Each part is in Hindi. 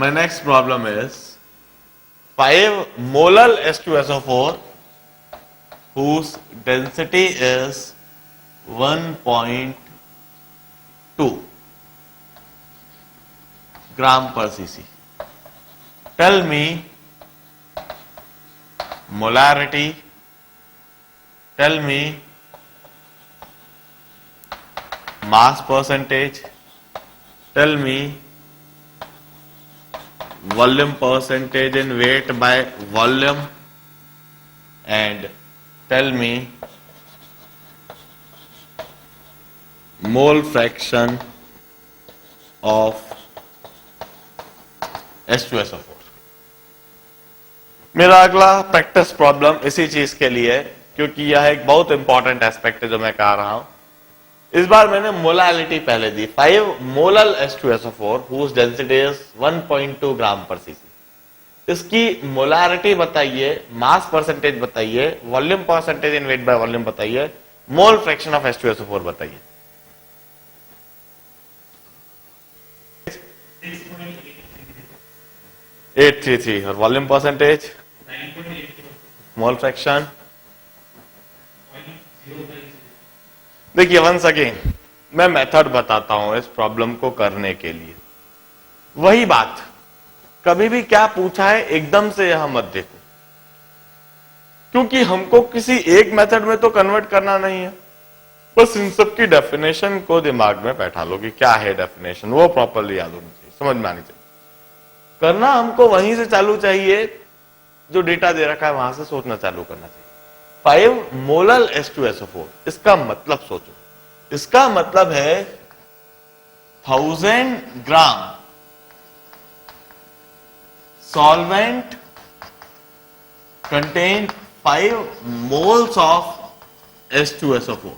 My next problem is 5 molar H2SO4 whose density is 1.2 gram per cc. Tell me molarity, tell me mass percentage, tell me volume percentage in weight by volume, and tell me mole fraction of H2SO4. मेरा अगला प्रैक्टिस प्रॉब्लम इसी चीज के लिए है, क्योंकि यह एक बहुत इंपॉर्टेंट एस्पेक्ट है जो मैं कह रहा हूं. इस बार मैंने मोलालिटी पहले दी 5 molal H2SO4 whose density is 1.2 ग्राम पर सीसी. इसकी मोलारिटी बताइए, मास परसेंटेज बताइए, volume percentage in weight by volume बताइए, मोल फ्रैक्शन ऑफ H2SO4 बताइए. 833 और वॉल्यूम परसेंटेज, मोल फ्रैक्शन. देखिए वंस अगेन मैं मेथड बताता हूं इस प्रॉब्लम को करने के लिए. वही बात, कभी भी क्या पूछा है एकदम से यह मत देखो, क्योंकि हमको किसी एक मेथड में तो कन्वर्ट करना नहीं है. बस इन सब की डेफिनेशन को दिमाग में बैठा लो कि क्या है डेफिनेशन, वो प्रॉपरली याद होनी चाहिए, समझ में आनी चाहिए. करना हमको वहीं से चालू चाहिए जो डेटा दे रखा है, वहां से सोचना चालू करना चाहिए. 5 मोलल H2SO4, इसका मतलब सोचो, इसका मतलब है 1000 ग्राम solvent contain 5 moles of H2SO4.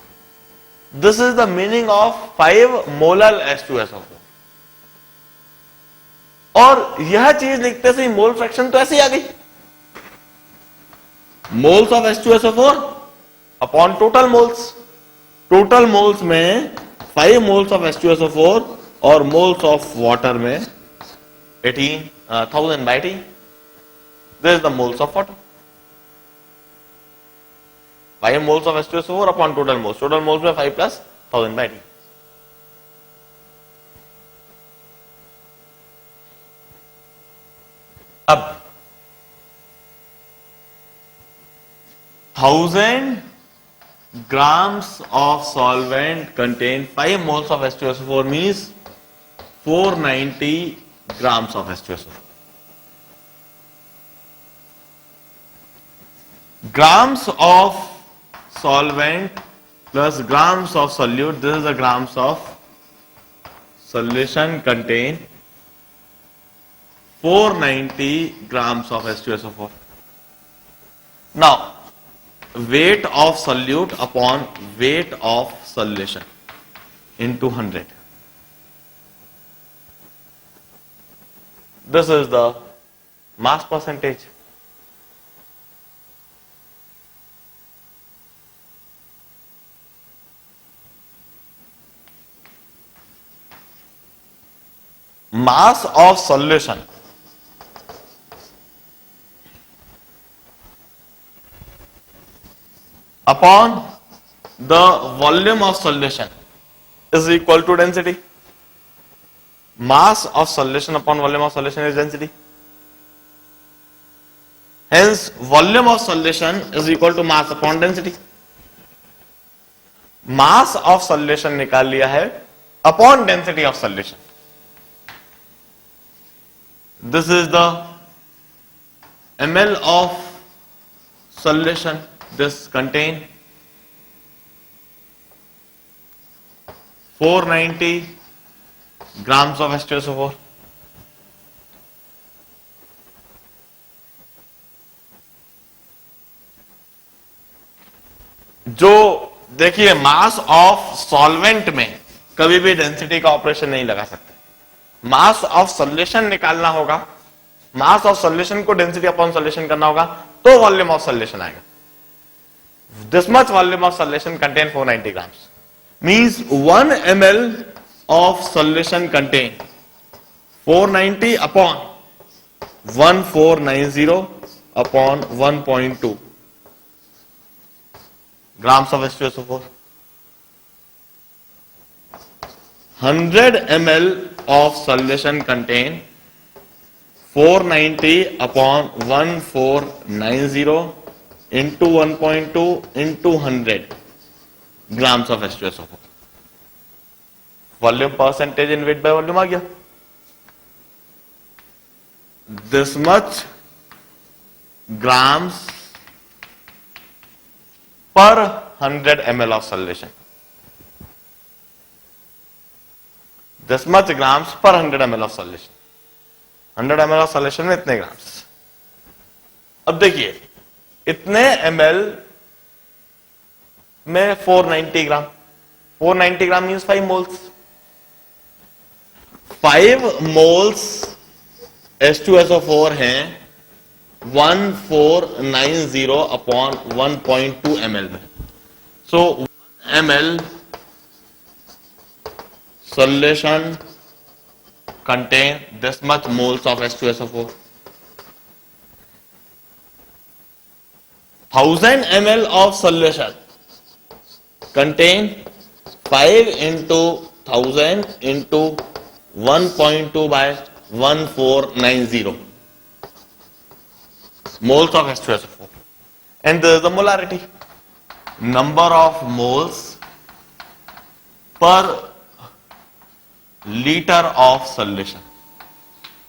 This is the meaning of 5 molar H2SO4. और यह चीज लिखते से मोल फ्रैक्शन तो ऐसे ही आ गई, moles of H2SO4 upon total moles. Total moles में 5 मोल्स ऑफ H2SO4 और मोल्स ऑफ वाटर में 18,000 by T. This is the moles of water. 5 moles of H2SO4 upon total moles. Total moles में 5 plus 1000 by T. अब 1000 grams of solvent contain 5 moles of H2SO4 means 490 grams of H2SO4. Grams of solvent plus grams of solute, this is the grams of solution contain 490 grams of H2SO4. Now, weight of solute upon weight of solution into 100. This is the mass percentage. Mass of solution upon the volume of solution is equal to density. Mass of solution upon volume of solution is density. Hence, volume of solution is equal to mass upon density. Mass of solution निकाल लिया है upon density of solution. This is the ml of solution. This contain 490 grams of H2SO4. जो देखिए मास ऑफ सॉल्वेंट में कभी भी डेंसिटी का ऑपरेशन नहीं लगा सकते. मास ऑफ सॉल्यूशन निकालना होगा, मास ऑफ सॉल्यूशन को डेंसिटी अपॉन सॉल्यूशन करना होगा, तो वॉल्यूम ऑफ सॉल्यूशन आएगा. This much volume of solution contain 490 grams means 1 ml of solution contain 490 upon 1490 upon 1.2 grams of H2SO4. 100 ml of solution contain 490 upon 1490 into 1.2 into 100 grams of H2SO4. Volume percentage in weight by volume आ गया. This much grams per 100 ml of solution. This much grams per 100 ml of solution. 100 ml of solution में इतने ग्राम्स. अब देखिए इतने ml में 490 gram. 490 gram means 5 moles. 5 moles H2SO4 हैं 1490 अपॉन 1.2 ml में. So 1 ml solution contain this much moles of H2SO4. 1000 ml of solution contain 5 into 1000 into 1.2 by 1490 moles of H2SO4. And this is the molarity. Number of moles per liter of solution.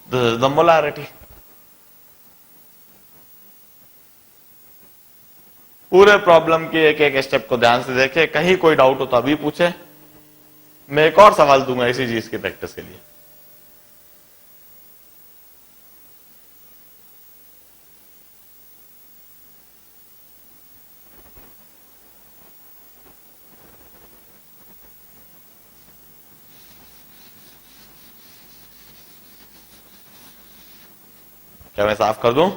This is the molarity. पूरे प्रॉब्लम के एक एक स्टेप को ध्यान से देखें. कहीं कोई डाउट हो तो अभी पूछे. मैं एक और सवाल दूंगा इसी चीज की प्रैक्टिस के लिए. क्या मैं साफ कर दूं?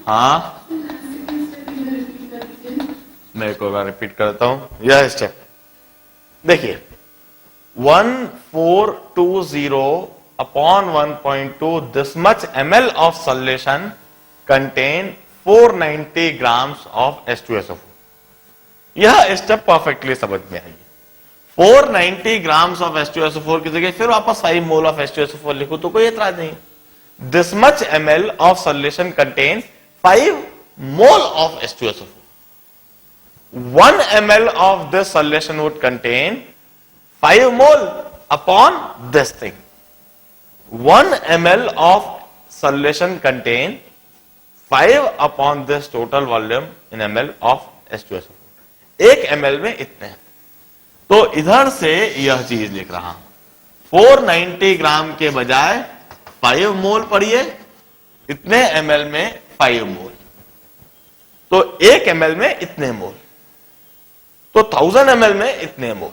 हाँ, मैं एक बार रिपीट करता हूं. यह स्टेप देखिए 1420 upon 1.2 this much ml of solution contain 490 grams of H2SO4. यह स्टेप परफेक्टली समझ में आएगी. 490 grams of H2SO4 की जगह फिर वापस 5 मोल ऑफ H2SO4 लिखो तो कोई एतराज नहीं. This much ml of solution contains 5 mole of H2SO4. 1 ml of this solution would contain 5 mole upon this thing. 1 ml of solution contain 5 upon this total volume in ml of H2SO4. 1 ml में इतने. तो इधर से यह चीज लिख रहा हूं 490 ग्राम के बजाय 5 मोल पढ़िए. इतने ml में 5 मोल. तो 1 ml में इतने मोल. तो 1000 ml में इतने mole.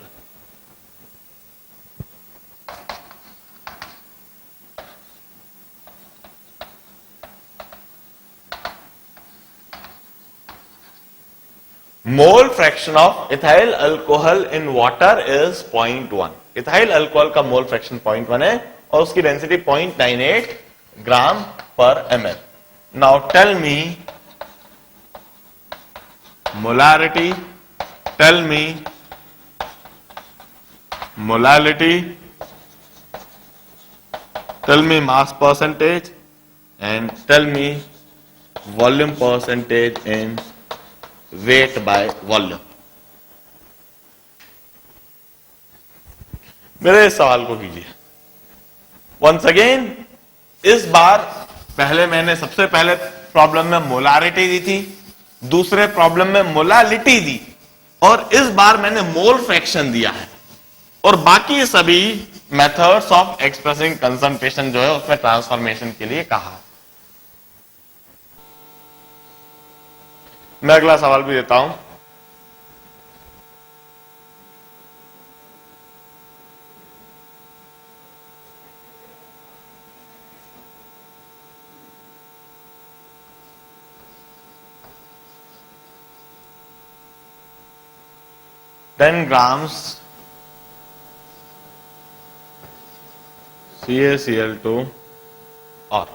Mole fraction of ethyl alcohol in water is 0.1. Ethyl alcohol का मोल फ्रैक्शन 0.1 है और उसकी डेंसिटी 0.98 ग्राम पर ml. Now tell me molarity. Tell me molality. Tell me mass percentage and tell me volume percentage in weight by volume. मेरे इस सवाल को कीजिए वंस अगेन. इस बार पहले मैंने सबसे पहले प्रॉब्लम में मोलारिटी दी थी, दूसरे प्रॉब्लम में मोलालिटी दी और इस बार मैंने मोल फ्रैक्शन दिया है और बाकी सभी मेथड्स ऑफ एक्सप्रेसिंग कंसंट्रेशन जो है उसमें ट्रांसफॉर्मेशन के लिए कहा. मैं अगला सवाल भी देता हूं. 10 grams CaCl2 or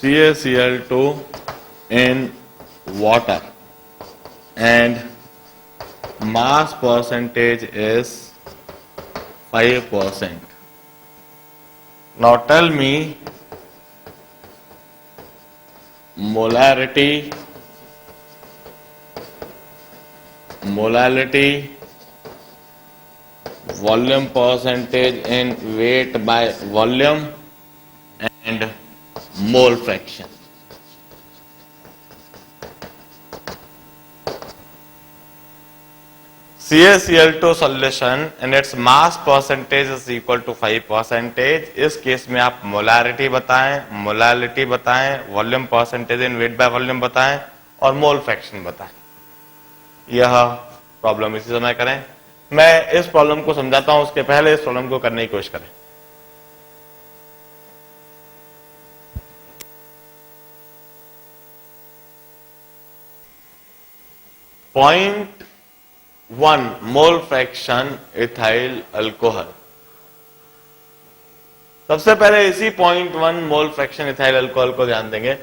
CaCl2 in water and mass percentage is 5%. Now tell me molarity, volume percentage in weight by volume and mole fraction. CaCl2 solution and its mass percentage is equal to 5%. इस केस में आप मोलारिटी बताएं, volume percentage in weight by volume बताएं और मोल फ्रैक्शन बताएं. यह प्रॉब्लम इसी समय करें. मैं इस प्रॉब्लम को समझाता हूं, उसके पहले इस प्रॉब्लम को करने की कोशिश करें. Point 1 mole fraction ethyl alcohol. सबसे पहले इसी 0.1 मोल फ्रैक्शन इथाइल अल्कोहल को ध्यान देंगे.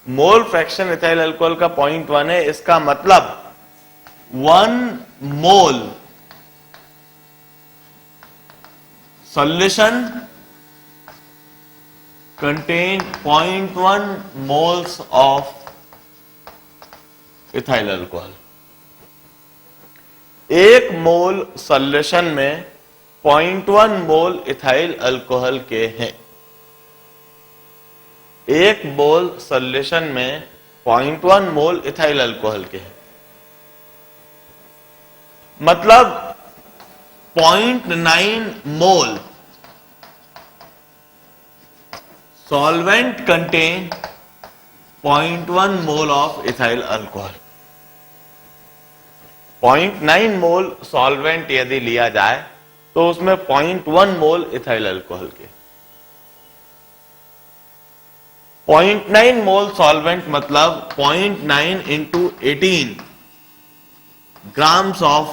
मोल फ्रैक्शन इथाइल अल्कोहल का 0.1 है. इसका मतलब 1 मोल solution contain 0.1 moles of ethyl alcohol. 1 mole solution में 0.1 मोल इथाइल अल्कोहल के हैं. 1 मोल सॉल्यूशन में 0.1 मोल इथाइल अल्कोहल के हैं. मतलब 0.9 मोल solvent contain 0.1 mole of ethyl alcohol. 0.9 mole solvent यदि लिया जाए तो उसमें 0.1 मोल इथाइल अल्कोहल के. 0.9 मोल सॉल्वेंट मतलब 0.9 into 18 grams of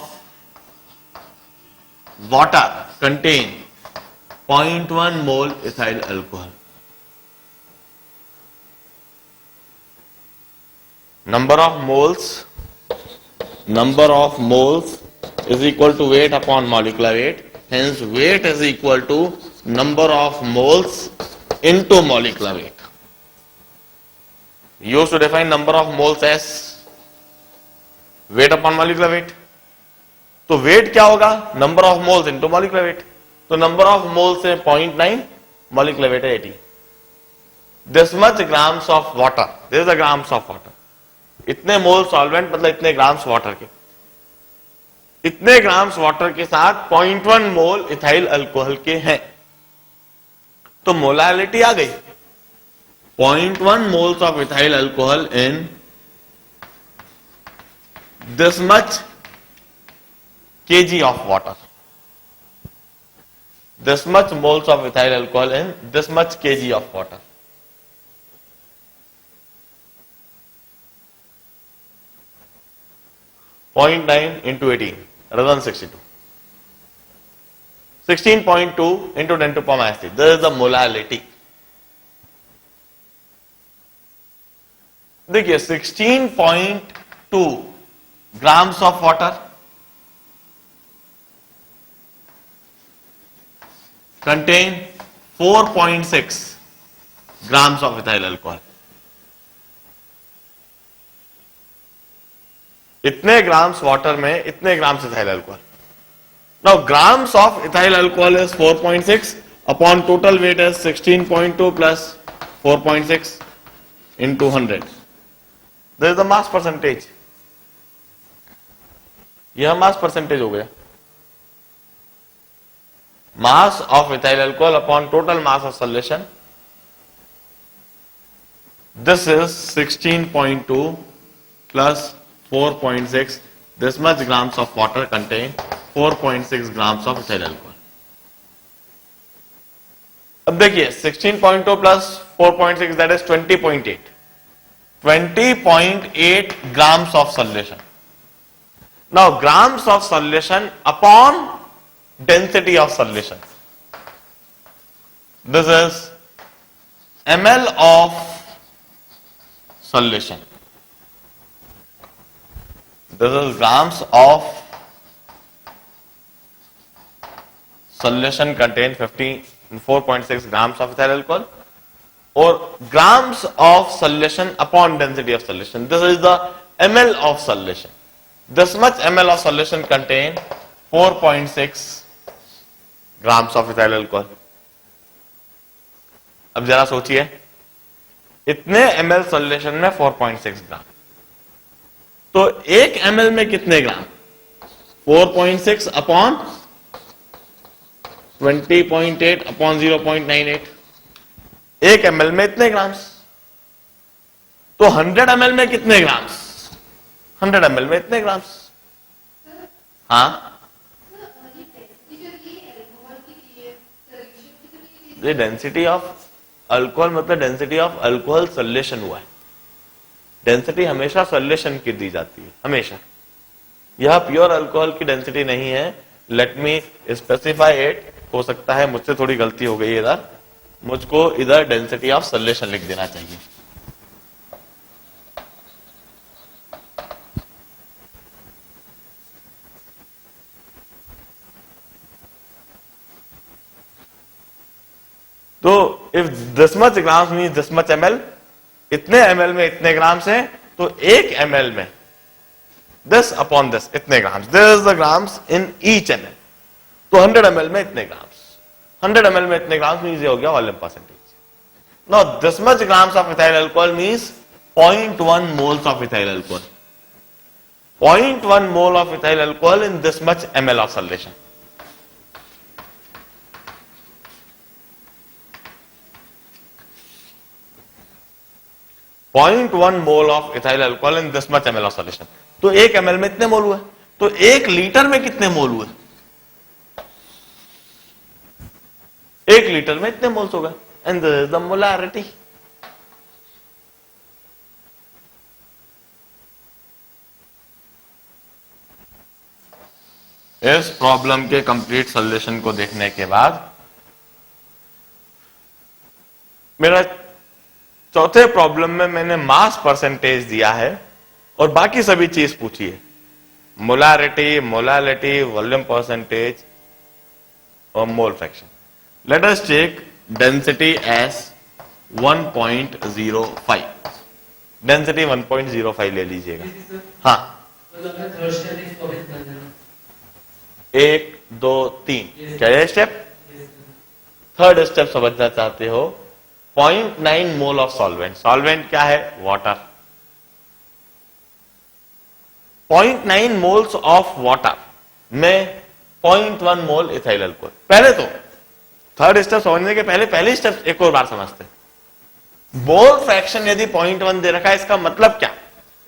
water contain 0.1 mole ethyl alcohol. Number of moles is equal to weight upon molecular weight. Hence, weight is equal to number of moles into molecular weight. You used to define number of moles as weight upon molecular weight. तो weight क्या होगा? Number of moles into molecular weight. तो number of moles है 0.9, molecular weight है 80. This much grams of water. This is the grams of water. इतने मोल सॉल्वेंट मतलब इतने ग्राम्स वाटर के. इतने ग्राम्स वाटर के साथ 0.1 मोल इथाइल अल्कोहल के हैं. तो मोलालिटी आ गई. 0.1 moles of ethyl alcohol in this much kg of water. This much moles of ethyl alcohol in this much kg of water. Point 9 into 18 rather than 62. 16.2 into 10 to the power minus 3. This is the molality. देखिए 16.2 grams of water contain 4.6 grams of ethyl alcohol. इतने ग्राम्स वाटर में इतने grams ethyl alcohol. Now grams of ethyl alcohol is 4.6 upon total weight is 16.2 plus 4.6 into 100. This is the mass percentage. यह mass percentage हो गया. Mass of ethyl alcohol upon total mass of solution. This is 16.2 plus 4.6. This much grams of water contain 4.6 grams of ethyl alcohol. अब देखिए 16.2 plus 4.6, that is 20.8. 20.8 grams of solution. Now grams of solution upon density of solution. This is ml of solution. This is grams of solution contain 4.6 grams of ethyl alcohol, or grams of solution upon density of solution. This is the ml of solution. This much ml of solution contain 4.6 grams of ethyl alcohol. अब जरा सोचिए, इतने ml सॉल्यूशन में 4.6 ग्राम, तो 1 ml में कितने ग्राम? 4.6 अपॉन 20.8 अपॉन 0.98, 1 ml में इतने ग्राम्स। तो 100 ml में कितने ग्राम्स? 100 ml में इतने ग्राम्स। हाँ, डेंसिटी ऑफ अल्कोहल मतलब डेंसिटी ऑफ अल्कोहल सॉल्यूशन हुआ है। डेंसिटी हमेशा सॉल्यूशन की दी जाती है, हमेशा। यह प्योर अल्कोहल की डेंसिटी नहीं है। Let me specify it. हो सकता है मुझसे थोड़ी गलती हो गई इधर, मुझको इधर डेंसिटी ऑफ सॉल्यूशन लिख देना चाहिए। तो if this much grams mean this much ml, इतने ml में इतने ग्राम्स हैं, तो 1 ml में दिस अपॉन दिस इतने grams, this is the grams in each ml। तो 100 ml में इतने ग्राम्स, 100 ml में इतने ग्राम्स मीन्स ये हो गया volume percentage. Now this much grams of ethyl alcohol means 0.1 moles of ethyl alcohol, 0.1 mole of ethyl alcohol in this much ml of solution. Point 1 mole of ethyl alcohol in this much ml of solution. तो 1 ml में इतने मोल हुए, तो 1 लीटर में कितने मोल हुए? 1 लीटर में इतने मोल्स हो गए, and this is the molarity. इस प्रॉब्लम के कंप्लीट सॉल्यूशन को देखने के बाद मेरा चौथे प्रॉब्लम में मैंने मास परसेंटेज दिया है और बाकी सभी चीज पूछी है, मोलारिटी, मोलालिटी, वॉल्यूम परसेंटेज और mole fraction. Let us take density as 1.05। Density 1.05 ले लीजिएगा। हाँ, 1 2 3 क्या ये स्टेप? थर्ड स्टेप समझना चाहते हो? 0.9 मोल ऑफ सॉल्वेंट। सॉल्वेंट क्या है? वाटर। 0.9 मोल्स ऑफ वाटर में 0.1 मोल इथाइल अल्कोहल। पहले तो थर्ड स्टेप समझने के पहले स्टेप एक और बार समझते हैं। मोल फ्रैक्शन यदि 0.1 दे रखा है, इसका मतलब क्या?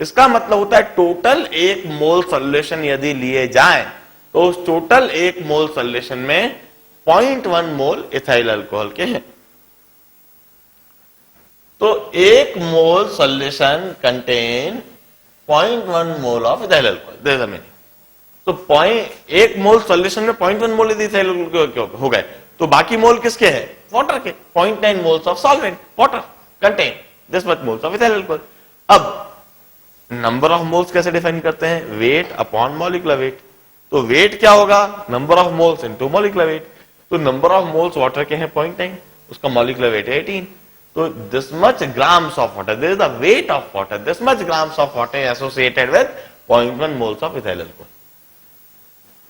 इसका मतलब होता है टोटल 1 मोल सॉल्यूशन यदि लिए जाए तो उस टोटल 1 मोल सॉल्यूशन में 0.1 मोल इथाइल अल्कोहल के हैं। तो 1 mole solution contain 0.1 mole of ethyl alcohol, this is the meaning. तो 1 मोल सॉल्यूशन में 0.1 मोल यदि इथाइल अल्कोहल हो गए, तो बाकी मोल किसके हैं? वाटर के। 0.9 moles of solvent water contain this much moles of ethyl alcohol. अब नंबर ऑफ मोल्स कैसे डिफाइन करते हैं? Weight upon molecular weight. तो वेट क्या होगा? Number of moles into molecular weight. तो नंबर ऑफ मोल्स वाटर के हैं 0.9, उसका मॉलिक्यूलर वेट है 18। तो this much grams of water, this is the weight of water, this much grams of water associated with 0.1 moles of ethyl alcohol.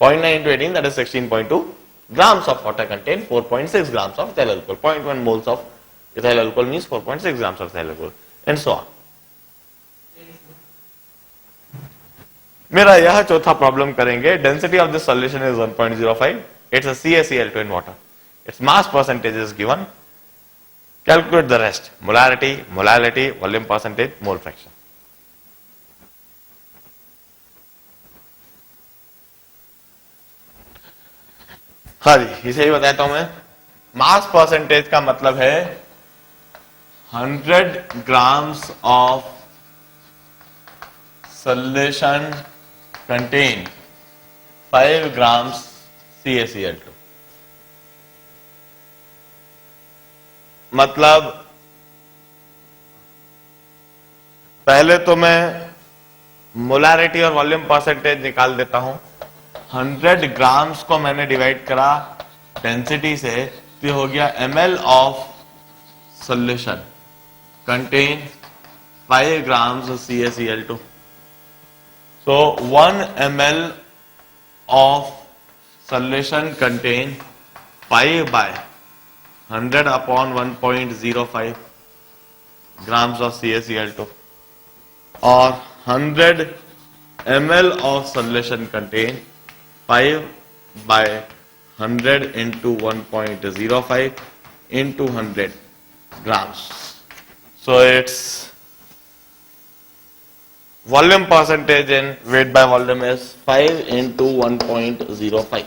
0.9 into 18, that is 16.2 grams of water contain 4.6 grams of ethyl alcohol. 0.1 moles of ethyl alcohol means 4.6 grams of ethyl alcohol, and so on. मेरा यह चौथा प्रॉब्लम करेंगे। Density of this solution is 1.05. It's a CaCl2 in water. Its mass percentage is given. Calculate the rest: molarity, molality, volume percentage, mole fraction. हाँ जी, इसे ही बताता हूं मैं। मास परसेंटेज का मतलब है 100 grams of solution contain 5 grams CaCl2। मतलब पहले तो मैं मोलारिटी और वॉल्यूम परसेंटेज निकाल देता हूं। 100 ग्राम्स को मैंने डिवाइड करा डेंसिटी से, तो हो गया ml of solution contain 5 grams of CaCl2। So 1 ml of solution contain 5 by 100 upon 1.05 grams of CaCl2, और 100 ml of solution contain 5 by 100 into 1.05 into 100 grams. So its volume percentage in weight by volume is 5 into 1.05।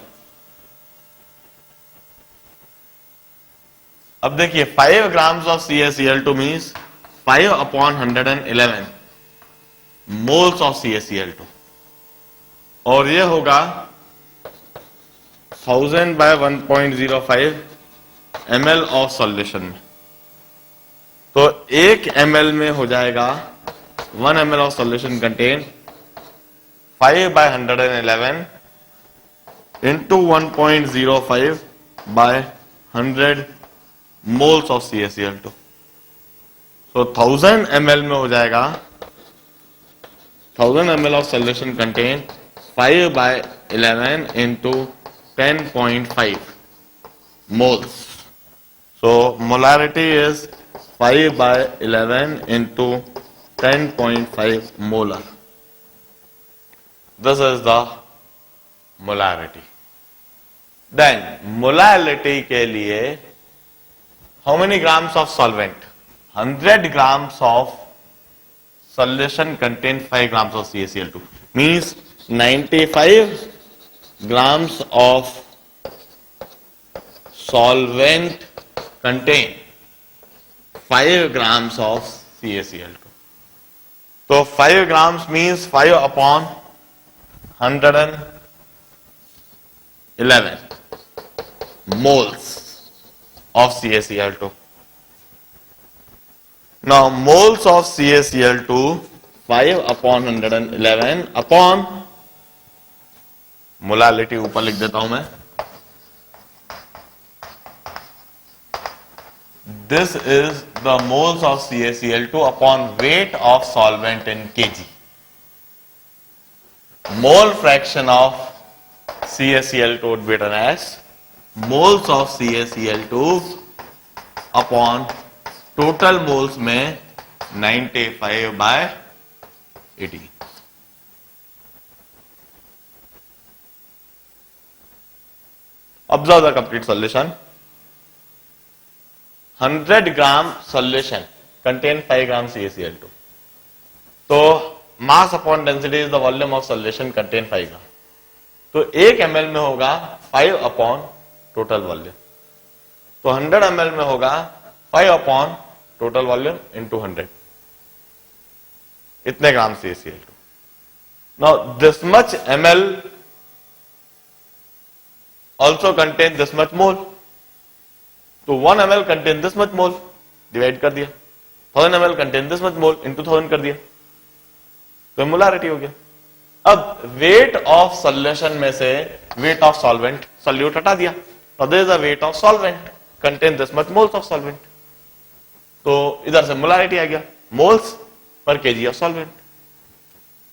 अब देखिए 5 grams of CaCl2 means 5 upon 111 moles of CaCl2, और ये होगा 1000 by 1.05 ml of solution में। तो 1 ml में हो जाएगा 1 ml of solution contain 5 by 111 into 1.05 by 100 moles of CaCl2। So 1000 ml में हो जाएगा 1000 ml of solution contain 5 by 11 into 10.5 moles. So molarity is 5 by 11 into 10.5 molar. This is the molarity. Then molality के लिए how many grams of solvent? 100 grams of solution contain 5 grams of CaCl2, means 95 grams of solvent contain 5 grams of CaCl2. So 5 grams means 5 upon 111 moles of CaCl2. Now moles of CaCl2 5 upon 111 upon molality ऊपर लिख देता हूं मैं। This is the moles of CaCl2 upon weight of solvent in kg. Mole fraction of CaCl2 would be written as moles of CaCl2 upon total moles में 95 by 80। Observe the complete solution. 100 gram solution contain 5 gram CaCl2. तो mass upon density is the volume of solution contain 5 gram. तो 1 ml में होगा 5 upon total volume। तो 100 ml में होगा 5 upon total volume into 100, इतने ग्राम CaCl2। Now this much ml also contain this much mole, तो 1 ml contain this much mole, divide कर दिया, 1000 ml contain this much mole into 1000 कर दिया, तो मोलारिटी हो गया। अब वेट ऑफ सॉल्यूशन में से वेट ऑफ सॉल्वेंट सॉल्यूट हटा दिया, तो there is a weight of solvent contain this much moles of solvent, तो इधर से मोलारिटी आ गया moles per KG of solvent,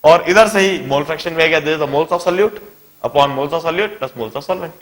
और इधर से ही मोल फ्रैक्शन में आ गया there is a moles of solute upon moles of solute plus moles of solvent.